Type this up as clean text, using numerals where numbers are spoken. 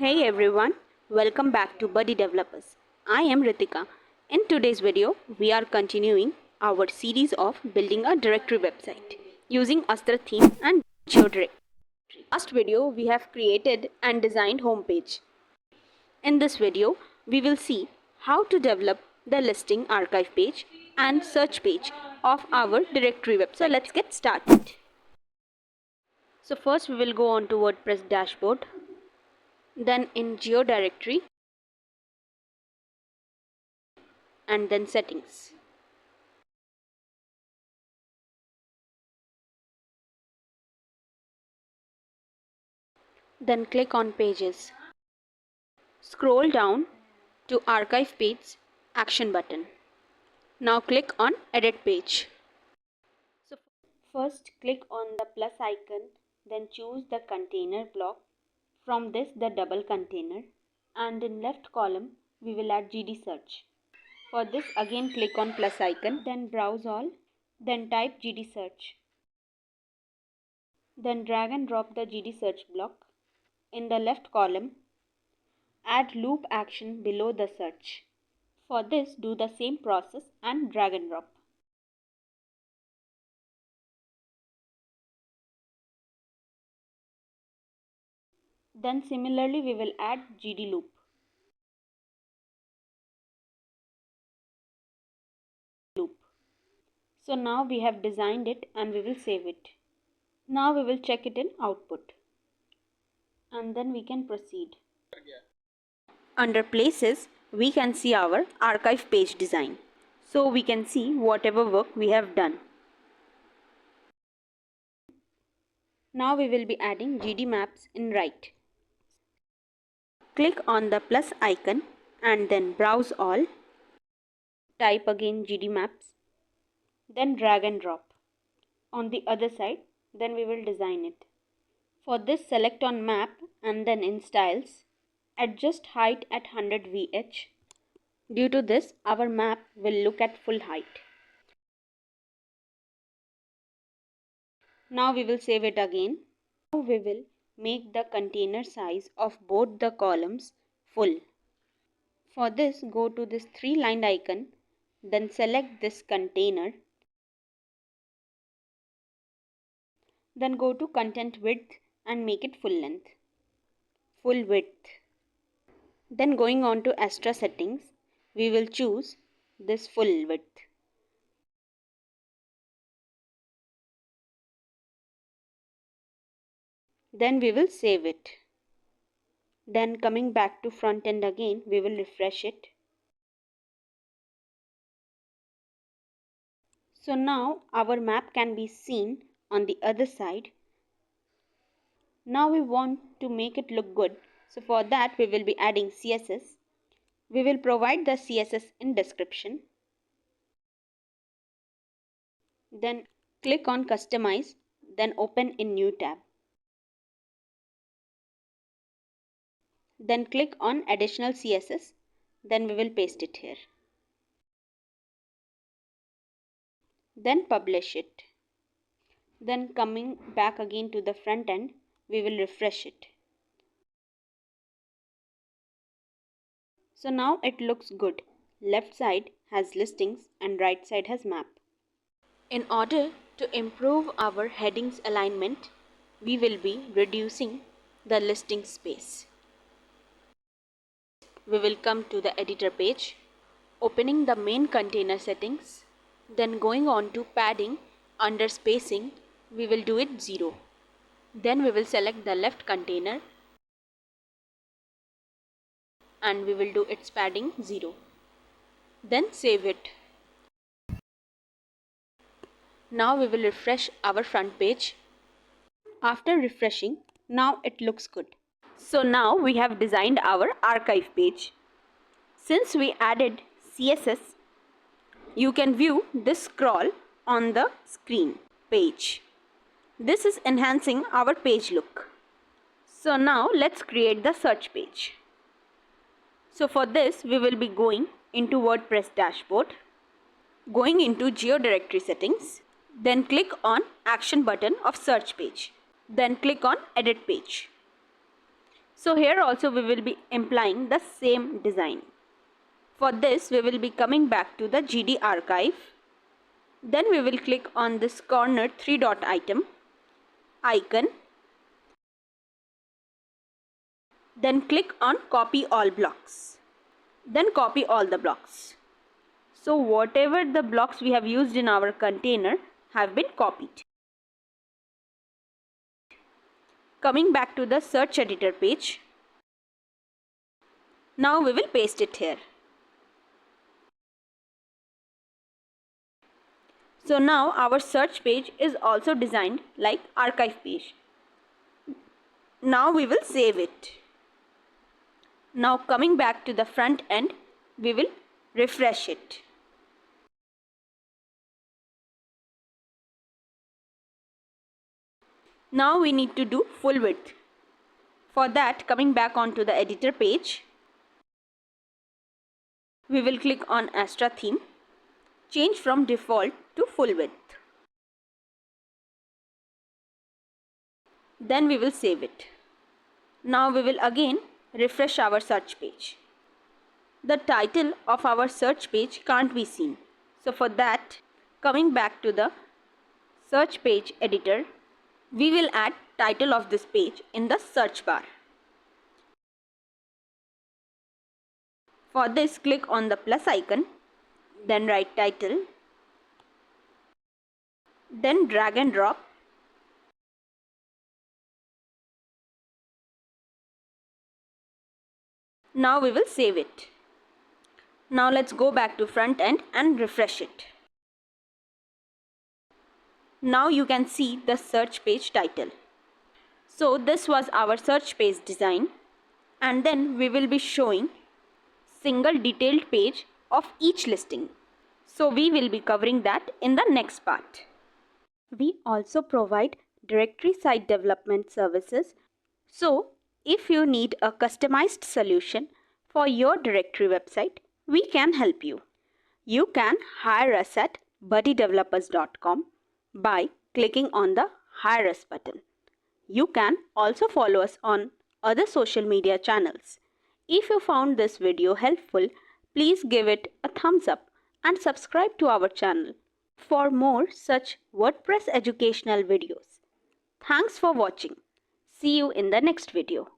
Hey everyone, welcome back to BuddyDevelopers. I am Ritika. In today's video, we are continuing our series of building a directory website using Astra Theme and geodir-archive. Last video, we have created and designed homepage. In this video, we will see how to develop the listing archive page and search page of our directory website. So let's get started. So first we will go on to WordPress dashboard. Then in Geo directory and then settings. Then click on pages. Scroll down to archive page action button. Now click on edit page. So first click on the plus icon, then choose the container block. From this the double container, and in left column we will add GD search. For this again click on plus icon, then browse all, then type GD search. Then drag and drop the GD search block. In the left column, add loop action below the search. For this do the same process and drag and drop. Then similarly we will add GD loop. So now we have designed it and we will save it. Now we will check it in output. And then we can proceed. Under places, we can see our archive page design. So we can see whatever work we have done. Now we will be adding GD maps in right. Click on the plus icon and then browse all. Type again GD maps. Then drag and drop. On the other side, then we will design it. For this select on map and then in styles, adjust height at 100 VH. Due to this, our map will look at full height. Now we will save it again. Now we will make the container size of both the columns full. For this, go to this 3-lined icon, then select this container. Then go to content width and make it full length, full width. Then going on to Astra settings, we will choose this full width. Then we will save it. Then coming back to front end again, we will refresh it. So now our map can be seen on the other side. Now we want to make it look good. So for that we will be adding CSS. We will provide the CSS in description. Then click on customize, then open in new tab. Then click on additional CSS, then we will paste it here. Then publish it. Then coming back again to the front end, we will refresh it. So now it looks good. Left side has listings and right side has map. In order to improve our headings alignment, we will be reducing the listing space. We will come to the editor page, opening the main container settings, then going on to padding. Under spacing, we will do it 0. Then we will select the left container and we will do its padding 0. Then save it. Now we will refresh our front page. After refreshing, now it looks good. So now we have designed our archive page. Since we added CSS, you can view this scroll on the screen page. This is enhancing our page look. So now let's create the search page. So for this we will be going into WordPress dashboard, going into Geo directory settings, then click on action button of search page, then click on edit page. So here also we will be implying the same design. For this we will be coming back to the GD archive. Then we will click on this corner 3-dot icon. Then click on copy all blocks. Then copy all the blocks. So whatever the blocks we have used in our container have been copied. Coming back to the search editor page. Now we will paste it here. So now our search page is also designed like archive page. Now we will save it. Now coming back to the front end, we will refresh it. Now we need to do full width. For that, coming back onto the editor page, we will click on Astra theme, change from default to full width. Then we will save it. Now we will again refresh our search page. The title of our search page can't be seen. So for that, coming back to the search page editor, we will add title of this page in the search bar. For this, click on the plus icon, then write title, then drag and drop. Now we will save it. Now let's go back to front end and refresh it. Now you can see the search page title. So this was our search page design, and then we will be showing single detailed page of each listing. So we will be covering that in the next part. We also provide directory site development services. So if you need a customized solution for your directory website, we can help you. You can hire us at BuddyDevelopers.com by clicking on the Hire Us button. You can also follow us on other social media channels. If you found this video helpful, please give it a thumbs up and subscribe to our channel for more such WordPress educational videos. Thanks for watching. See you in the next video.